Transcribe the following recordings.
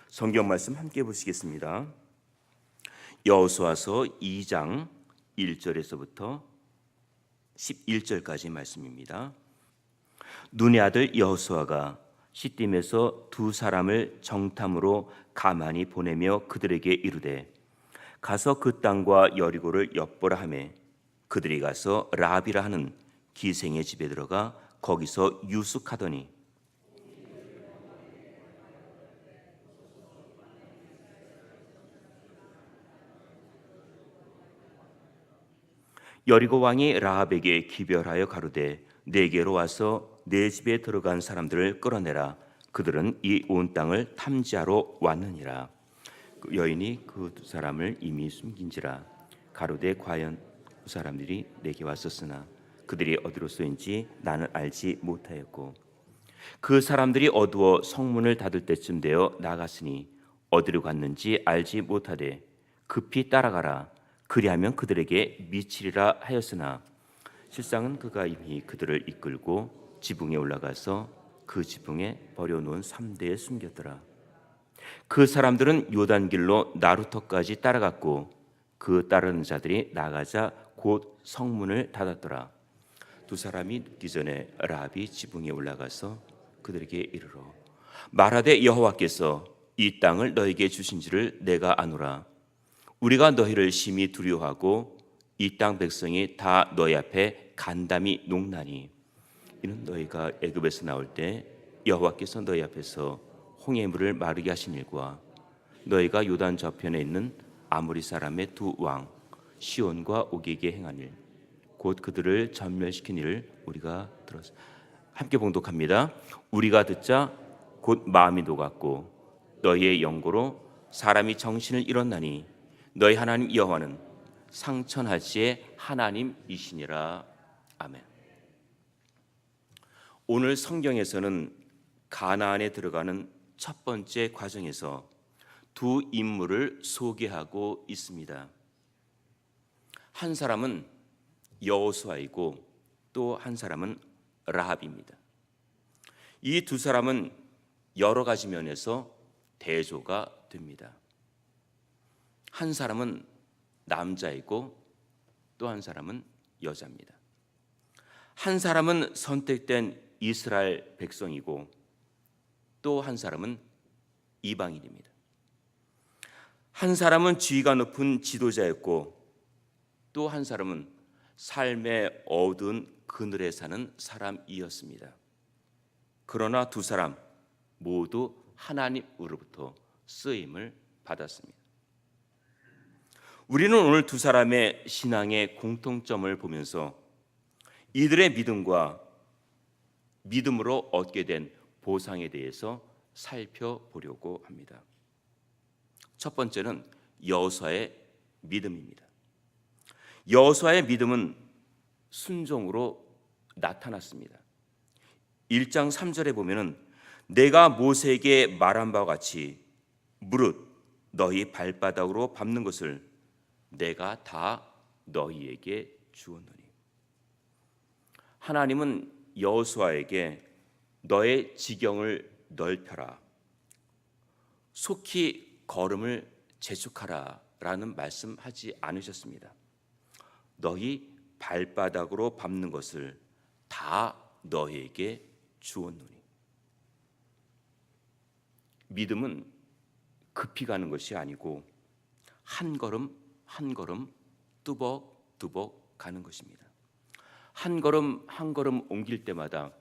성경 말씀 함께 보시겠습니다. 여호수아서 2장 1절에서부터 11절까지 말씀입니다. 눈의 아들 여호수아가 시딤에서 두 사람을 정탐으로 가만히 보내며 그들에게 이르되 가서 그 땅과 여리고를 엿보라 하매 그들이 가서 라합이라 하는 기생의 집에 들어가 거기서 유숙하더니 여리고 왕이 라합에게 기별하여 가로되 내게로 와서 내 집에 들어간 사람들을 끌어내라. 그들은 이 온 땅을 탐지하러 왔느니라. 그 여인이 그 두 사람을 이미 숨긴지라. 가로되 과연 그 사람들이 내게 왔었으나 그들이 어디로서인지 나는 알지 못하였고 그 사람들이 어두워 성문을 닫을 때쯤 되어 나갔으니 어디로 갔는지 알지 못하되 급히 따라가라. 그리하면 그들에게 미치리라 하였으나 실상은 그가 이미 그들을 이끌고 지붕에 올라가서 그 지붕에 버려놓은 삼대에 숨겼더라. 그 사람들은 요단길로 나루터까지 따라갔고 그 따르는 자들이 나가자 곧 성문을 닫았더라. 두 사람이 늦기 전에 라합이 지붕에 올라가서 그들에게 이르러 말하되 여호와께서 이 땅을 너에게 주신지를 내가 아노라. 우리가 너희를 심히 두려워하고 이 땅 백성이 다 너희 앞에 간담이 녹나니 이는 너희가 애굽에서 나올 때 여호와께서 너희 앞에서 홍해 물을 마르게 하신 일과 너희가 요단 저편에 있는 아모리 사람의 두 왕 시온과 오게에게 행한 일 곧 그들을 전멸시킨 일을 우리가 들었습니다. 함께 봉독합니다. 우리가 듣자 곧 마음이 녹았고 너희의 영고로 사람이 정신을 잃었나니 너희 하나님 여호와는 상천하시의 하나님이시니라. 아멘. 오늘 성경에서는 가나안에 들어가는 첫 번째 과정에서 두 인물을 소개하고 있습니다. 한 사람은 여호수아이고 또 한 사람은 라합입니다. 이 두 사람은 여러 가지 면에서 대조가 됩니다. 한 사람은 남자이고 또 한 사람은 여자입니다. 한 사람은 선택된 이스라엘 백성이고 또 한 사람은 이방인입니다. 한 사람은 지위가 높은 지도자였고 또 한 사람은 삶의 어두운 그늘에 사는 사람이었습니다. 그러나 두 사람 모두 하나님으로부터 쓰임을 받았습니다. 우리는 오늘 두 사람의 신앙의 공통점을 보면서 이들의 믿음과 믿음으로 얻게 된 보상에 대해서 살펴보려고 합니다. 첫 번째는 여호수아의 믿음입니다. 여호수아의 믿음은 순종으로 나타났습니다. 1장 3절에 보면은 내가 모세에게 말한 바와 같이 무릇 너희 발바닥으로 밟는 것을 내가 다 너희에게 주었노니. 하나님은 여호수아에게 너의 지경을 넓혀라, 속히 걸음을 재촉하라 라는 말씀하지 않으셨습니다. 너희 발바닥으로 밟는 것을 다 너희에게 주었노니. 믿음은 급히 가는 것이 아니고 한 걸음 한 걸음 뚜벅뚜벅 가는 것입니다. 한 걸음 한 걸음 옮길 때마다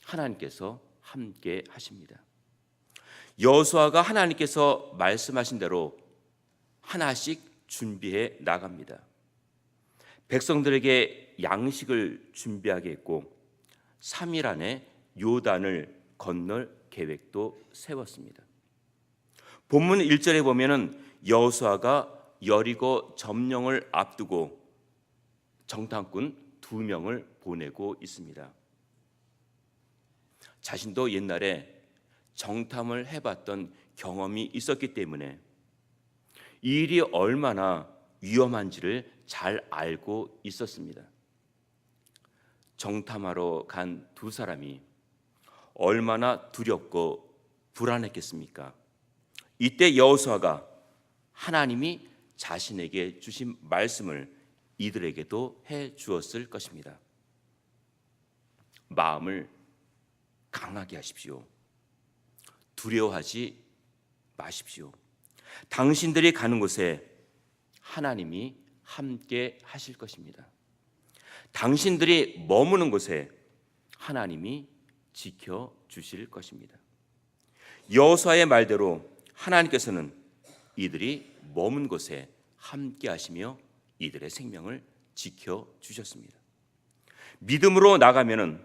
하나님께서 함께 하십니다. 여호수아가 하나님께서 말씀하신 대로 하나씩 준비해 나갑니다. 백성들에게 양식을 준비하게 했고 3일 안에 요단을 건널 계획도 세웠습니다. 본문 1절에 보면은 여호수아가 여리고 점령을 앞두고 정탐꾼 2명을 보내고 있습니다. 자신도 옛날에 정탐을 해봤던 경험이 있었기 때문에 이 일이 얼마나 위험한지를 잘 알고 있었습니다. 정탐하러 간 두 사람이 얼마나 두렵고 불안했겠습니까? 이때 여호수아가 하나님이 자신에게 주신 말씀을 이들에게도 해 주었을 것입니다. 마음을 강하게 하십시오. 두려워하지 마십시오. 당신들이 가는 곳에 하나님이 함께 하실 것입니다. 당신들이 머무는 곳에 하나님이 지켜 주실 것입니다. 여호수아의 말대로 하나님께서는 이들이 머문 곳에 함께 하시며 이들의 생명을 지켜 주셨습니다. 믿음으로 나가면은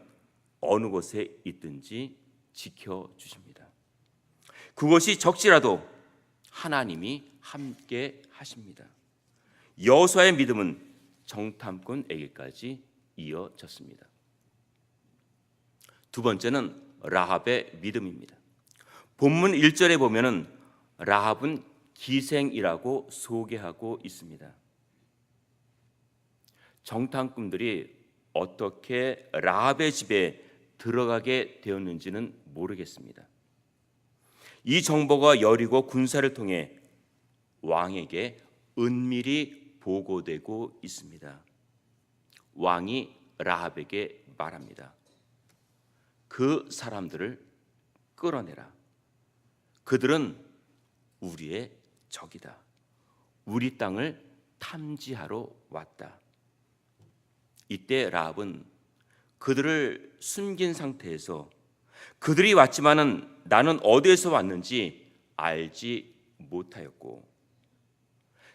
어느 곳에 있든지 지켜 주십니다. 그것이 적지라도 하나님이 함께 하십니다. 여호수아의 믿음은 정탐꾼에게까지 이어졌습니다. 두 번째는 라합의 믿음입니다. 본문 1절에 보면은 라합은 기생이라고 소개하고 있습니다. 정탐꾼들이 어떻게 라합의 집에 들어가게 되었는지는 모르겠습니다. 이 정보가 여리고 군사를 통해 왕에게 은밀히 보고되고 있습니다. 왕이 라합에게 말합니다. 그 사람들을 끌어내라. 그들은 우리의 적이다. 우리 땅을 탐지하러 왔다. 이때 라합은 그들을 숨긴 상태에서 그들이 왔지만은 나는 어디에서 왔는지 알지 못하였고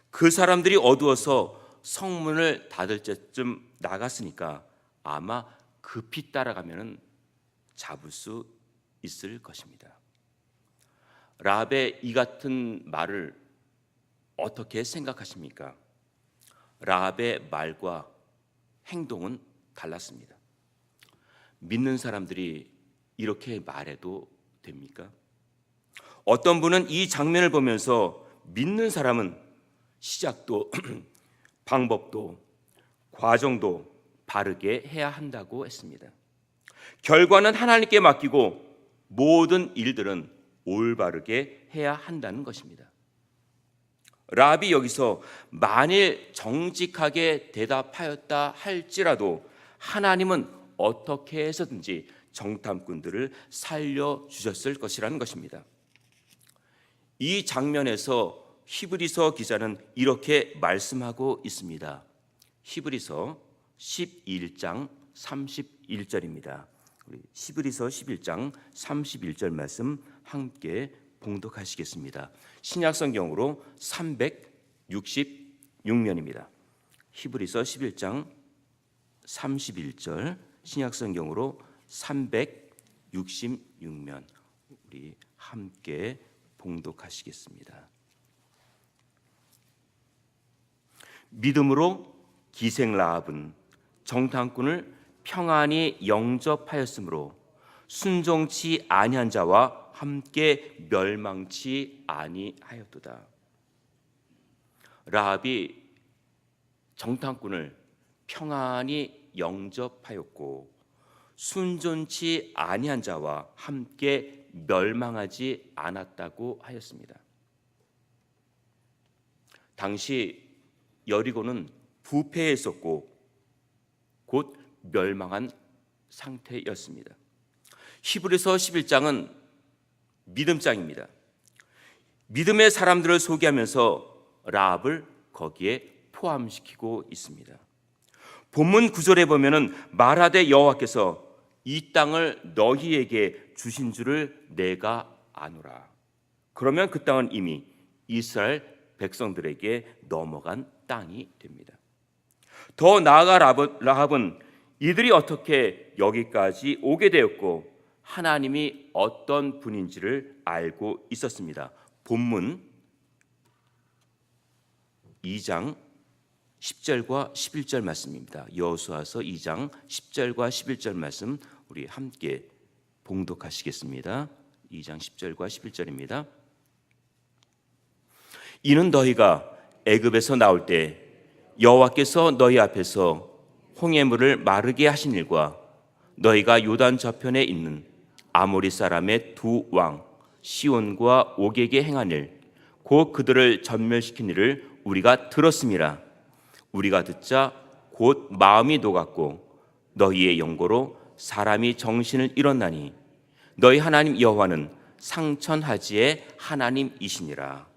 그 사람들이 어두워서 성문을 닫을 때쯤 나갔으니까 아마 급히 따라가면은 잡을 수 있을 것입니다. 라합의 이 같은 말을 어떻게 생각하십니까? 라합의 말과 행동은 달랐습니다. 믿는 사람들이 이렇게 말해도 됩니까? 어떤 분은 이 장면을 보면서 믿는 사람은 시작도 방법도 과정도 바르게 해야 한다고 했습니다. 결과는 하나님께 맡기고 모든 일들은 올바르게 해야 한다는 것입니다. 라합이 여기서 만일 정직하게 대답하였다 할지라도 하나님은 어떻게 해서든지 정탐꾼들을 살려주셨을 것이라는 것입니다. 이 장면에서 히브리서 기자는 이렇게 말씀하고 있습니다. 히브리서 11장 31절입니다. 우리 히브리서 11장 31절 말씀 함께 봉독하시겠습니다. 신약성경으로 366면입니다. 히브리서 11장 31절 신약성경으로 366면 우리 함께 봉독하시겠습니다. 믿음으로 기생 라합은 정탐꾼을 평안히 영접하였으므로 순종치 아니한 자와 함께 멸망치 아니하였도다. 라합이 정탐꾼을 평안히 영접하였고 순종치 아니한 자와 함께 멸망하지 않았다고 하였습니다. 당시 여리고는 부패했었고 곧 멸망한 상태였습니다. 히브리서 11장은 믿음장입니다. 믿음의 사람들을 소개하면서 라합을 거기에 포함시키고 있습니다. 본문 9절에 보면은 말하되 여호와께서 이 땅을 너희에게 주신 줄을 내가 아노라. 그러면 그 땅은 이미 이스라엘 백성들에게 넘어간 땅이 됩니다. 더 나아가 라합은 이들이 어떻게 여기까지 오게 되었고 하나님이 어떤 분인지를 알고 있었습니다. 본문 2장 10절과 11절 말씀입니다. 여호수아서 2장 10절과 11절 말씀 우리 함께 봉독하시겠습니다. 2장 10절과 11절입니다. 이는 너희가 애굽에서 나올 때 여호와께서 너희 앞에서 홍해물을 마르게 하신 일과 너희가 요단 저편에 있는 아모리 사람의 두 왕 시온과 옥에게 행한 일, 곧 그들을 전멸시킨 일을 우리가 들었음이라. 우리가 듣자 곧 마음이 녹았고 너희의 영고로 사람이 정신을 잃었나니 너희 하나님 여호와는 상천하지의 하나님이시니라.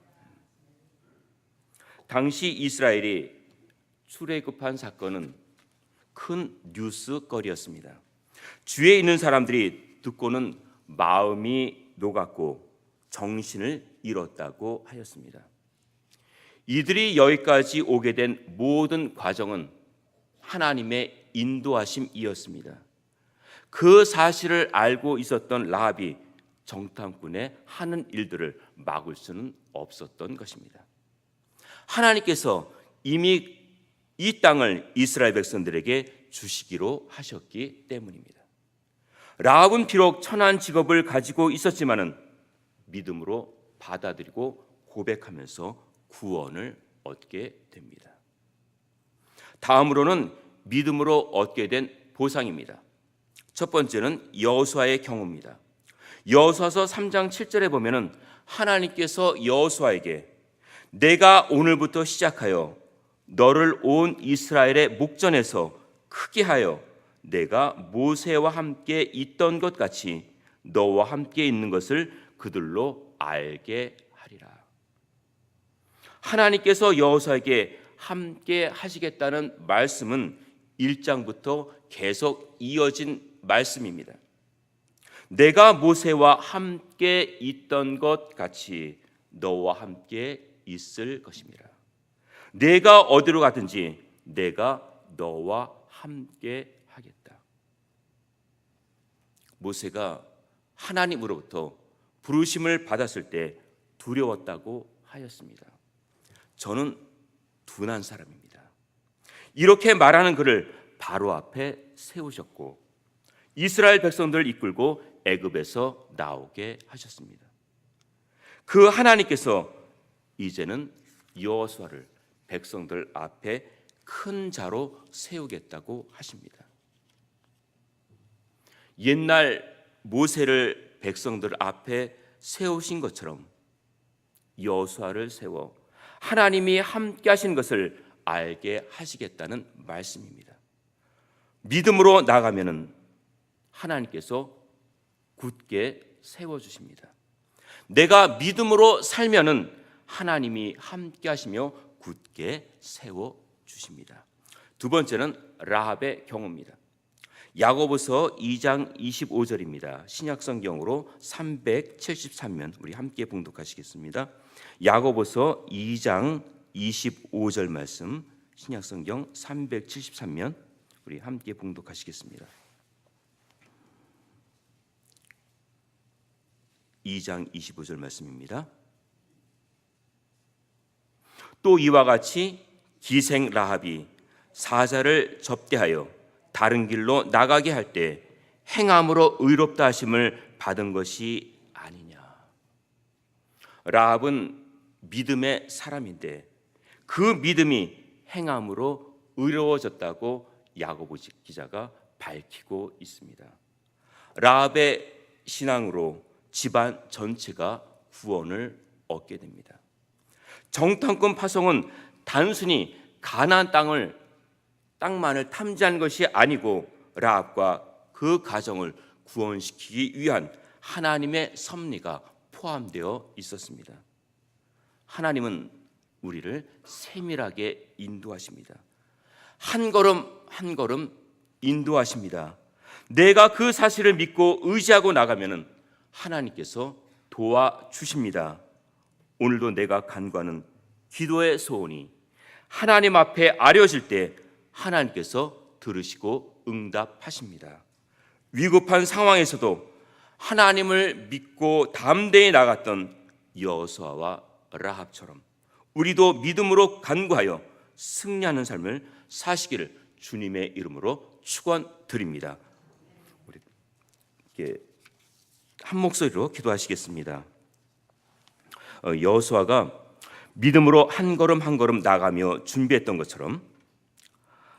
당시 이스라엘이 출애굽한 사건은 큰 뉴스거리였습니다. 주위에 있는 사람들이 듣고는 마음이 녹았고 정신을 잃었다고 하였습니다. 이들이 여기까지 오게 된 모든 과정은 하나님의 인도하심이었습니다. 그 사실을 알고 있었던 라합이 정탐꾼의 하는 일들을 막을 수는 없었던 것입니다. 하나님께서 이미 이 땅을 이스라엘 백성들에게 주시기로 하셨기 때문입니다. 라합은 비록 천한 직업을 가지고 있었지만은 믿음으로 받아들이고 고백하면서 구원을 얻게 됩니다. 다음으로는 믿음으로 얻게 된 보상입니다. 첫 번째는 여호수아의 경우입니다. 여호수아서 3장 7절에 보면은 하나님께서 여호수아에게 내가 오늘부터 시작하여 너를 온 이스라엘의 목전에서 크게 하여 내가 모세와 함께 있던 것 같이 너와 함께 있는 것을 그들로 알게 하리라. 하나님께서 여호수아에게 함께 하시겠다는 말씀은 1장부터 계속 이어진 말씀입니다. 내가 모세와 함께 있던 것 같이 너와 함께 있을 것입니다. 내가 어디로 가든지 내가 너와 함께 하겠다. 모세가 하나님으로부터 부르심을 받았을 때 두려웠다고 하였습니다. 저는 둔한 사람입니다. 이렇게 말하는 그를 바로 앞에 세우셨고 이스라엘 백성들을 이끌고 애굽에서 나오게 하셨습니다. 그 하나님께서 이제는 여호수아를 백성들 앞에 큰 자로 세우겠다고 하십니다. 옛날 모세를 백성들 앞에 세우신 것처럼 여호수아를 세워 하나님이 함께 하신 것을 알게 하시겠다는 말씀입니다. 믿음으로 나가면은 하나님께서 굳게 세워주십니다. 내가 믿음으로 살면은 하나님이 함께 하시며 굳게 세워주십니다. 두 번째는 라합의 경우입니다. 야고보서 2장 25절입니다. 신약성경으로 373면 우리 함께 봉독하시겠습니다. 야고보서 2장 25절 말씀 신약성경 373면 우리 함께 봉독하시겠습니다. 2장 25절 말씀입니다. 또 이와 같이 기생 라합이 사자를 접대하여 다른 길로 나가게 할 때 행함으로 의롭다 하심을 받은 것이 아니냐. 라합은 믿음의 사람인데 그 믿음이 행함으로 의로워졌다고 야고보 기자가 밝히고 있습니다. 라합의 신앙으로 집안 전체가 구원을 얻게 됩니다. 정탐꾼 파송은 단순히 가나안 땅만을 탐지한 것이 아니고 라합과 그 가정을 구원시키기 위한 하나님의 섭리가 포함되어 있었습니다. 하나님은 우리를 세밀하게 인도하십니다. 한 걸음 한 걸음 인도하십니다. 내가 그 사실을 믿고 의지하고 나가면은 하나님께서 도와주십니다. 오늘도 내가 간구하는 기도의 소원이 하나님 앞에 아려질 때 하나님께서 들으시고 응답하십니다. 위급한 상황에서도 하나님을 믿고 담대히 나갔던 여호수아와 라합처럼 우리도 믿음으로 간구하여 승리하는 삶을 사시기를 주님의 이름으로 축원드립니다. 우리 이렇게 한 목소리로 기도하시겠습니다. 여호수아가 믿음으로 한 걸음 한 걸음 나가며 준비했던 것처럼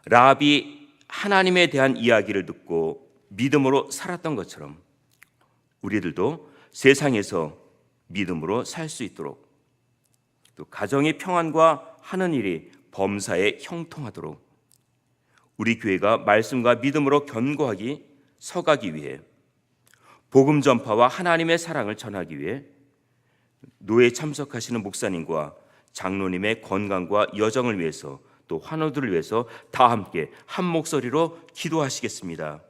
라합이 하나님에 대한 이야기를 듣고 믿음으로 살았던 것처럼 우리들도 세상에서 믿음으로 살 수 있도록, 또 가정의 평안과 하는 일이 범사에 형통하도록 우리 교회가 말씀과 믿음으로 견고하기 서가기 위해, 복음 전파와 하나님의 사랑을 전하기 위해 노회에 참석하시는 목사님과 장로님의 건강과 여정을 위해서, 또 환우들을 위해서 다 함께 한 목소리로 기도하시겠습니다.